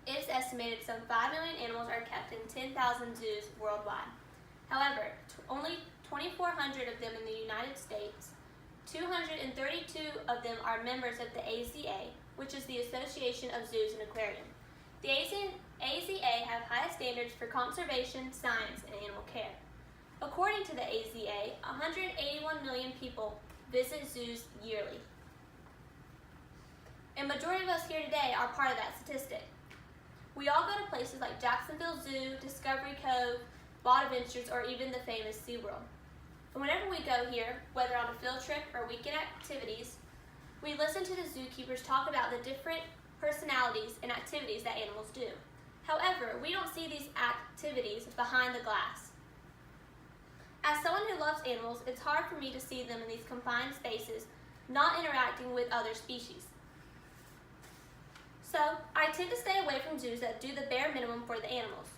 It is estimated some 5 million animals are kept in 10,000 zoos worldwide. However, only 2,400 of them in the United States, 232 of them are members of the AZA, which is the Association of Zoos and Aquariums. The AZA have high standards for conservation, science, and animal care. According to the AZA, 181 million people visit zoos yearly. And majority of us here today are part of that statistic. We all go to places like Jacksonville Zoo, Discovery Cove, Bonaventure's, or even the famous SeaWorld. And whenever we go here, whether on a field trip or weekend activities, we listen to the zookeepers talk about the different personalities and activities that animals do. However, we don't see these activities behind the glass. As someone who loves animals, it's hard for me to see them in these confined spaces, not interacting with other species. So, I tend to stay away from zoos that do the bare minimum for the animals.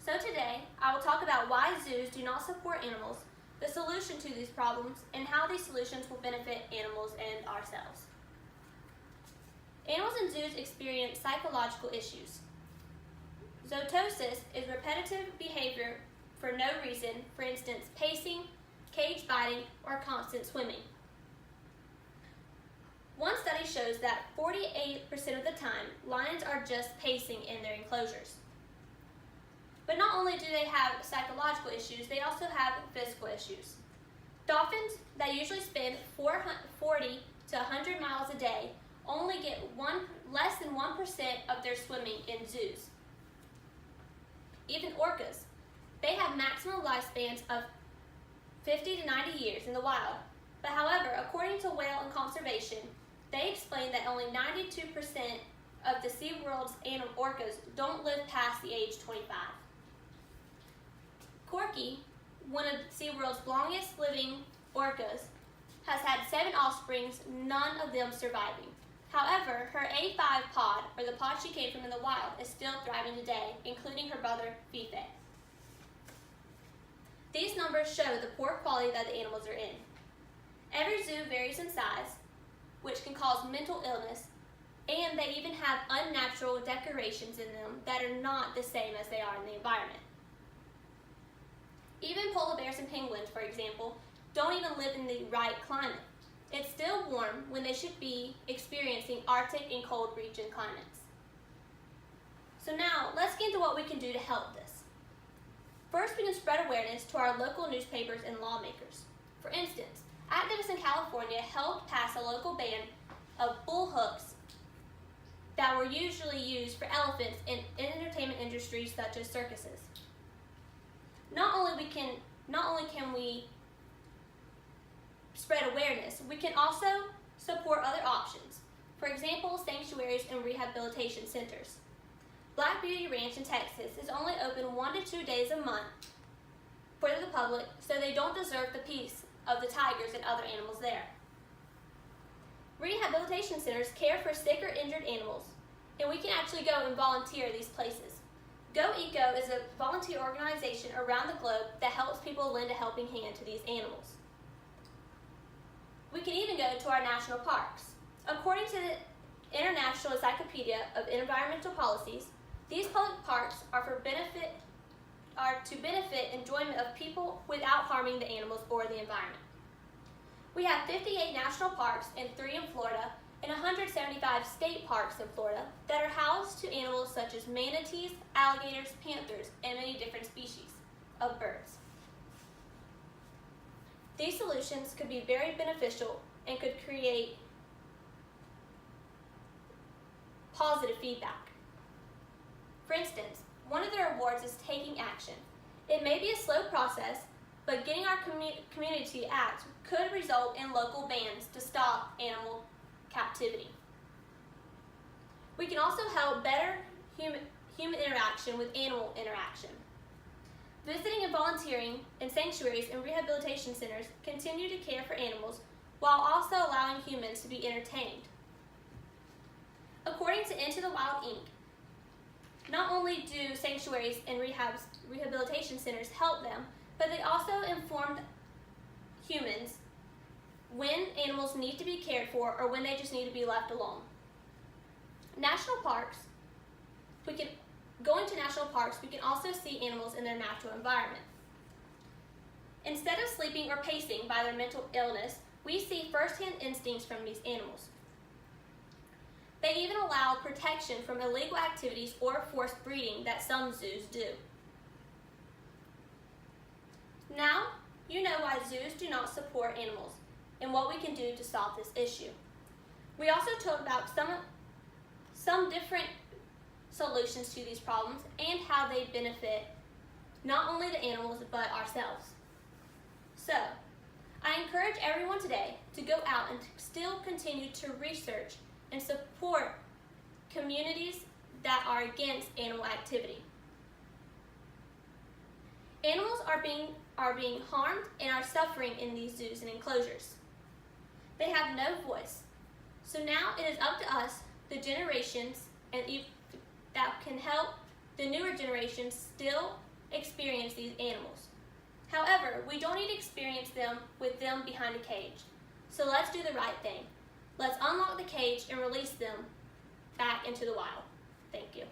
So today, I will talk about why zoos do not support animals, the solution to these problems, and how these solutions will benefit animals and ourselves. Animals in zoos experience psychological issues. Zootosis is repetitive behavior for no reason, for instance, pacing, cage biting, or constant swimming. One study shows that 48% of the time, lions are just pacing in their enclosures. But not only do they have psychological issues, they also have physical issues. Dolphins that usually spend 40 to 100 miles a day only get less than 1% of their swimming in zoos. Even orcas, they have maximum lifespans of 50 to 90 years in the wild. But however, according to Whale and Conservation, they explain that only 92% of the SeaWorld's orcas don't live past the age 25. Corky, one of SeaWorld's longest living orcas, has had 7 offsprings, none of them surviving. However, her A5 pod, or the pod she came from in the wild, is still thriving today, including her brother, Fife. These numbers show the poor quality that the animals are in. Every zoo varies in size, which can cause mental illness, and they even have unnatural decorations in them that are not the same as they are in the environment. Even polar bears and penguins, for example, don't even live in the right climate. It's still warm when they should be experiencing Arctic and cold region climates. So now, let's get into what we can do to help this. First, we can spread awareness to our local newspapers and lawmakers. For instance, activists in California helped pass a local ban of bull hooks that were usually used for elephants in entertainment industries such as circuses. Not only can we spread awareness, we can also support other options. For example, sanctuaries and rehabilitation centers. Black Beauty Ranch in Texas is only open 1 to 2 days a month for the public, so they don't deserve the peace of the tigers and other animals there. Rehabilitation centers care for sick or injured animals, and we can actually go and volunteer at these places. Go Eco is a volunteer organization around the globe that helps people lend a helping hand to these animals. We can even go to our national parks. According to the International Encyclopedia of Environmental Policies, these public parks are to benefit enjoyment of people without harming the animals or the environment. We have 58 national parks and 3 in Florida, and 175 state parks in Florida that are housed to animals such as manatees, alligators, panthers, and many different species of birds. These solutions could be very beneficial and could create positive feedback. For instance, one of their rewards is taking action. It may be a slow process, but getting our community to act could result in local bans to stop animal captivity. We can also help better human interaction with animal interaction. Visiting and volunteering in sanctuaries and rehabilitation centers continue to care for animals while also allowing humans to be entertained. According to Into the Wild Inc., not only do sanctuaries and rehabilitation centers help them, but they also inform humans when animals need to be cared for or when they just need to be left alone. National parks Going to national parks, we can also see animals in their natural environment. Instead of sleeping or pacing by their mental illness, we see firsthand instincts from these animals. They even allow protection from illegal activities or forced breeding that some zoos do. Now, you know why zoos do not support animals and what we can do to solve this issue. We also talked about some different solutions to these problems and how they benefit not only the animals but ourselves. So, I encourage everyone today to go out and still continue to research and support communities that are against animal activity. Animals are being harmed and are suffering in these zoos and enclosures. They have no voice. So now it is up to us, the generations, that can help the newer generations still experience these animals. However, we don't need to experience them with them behind a cage. So let's do the right thing. Let's unlock the cage and release them back into the wild. Thank you.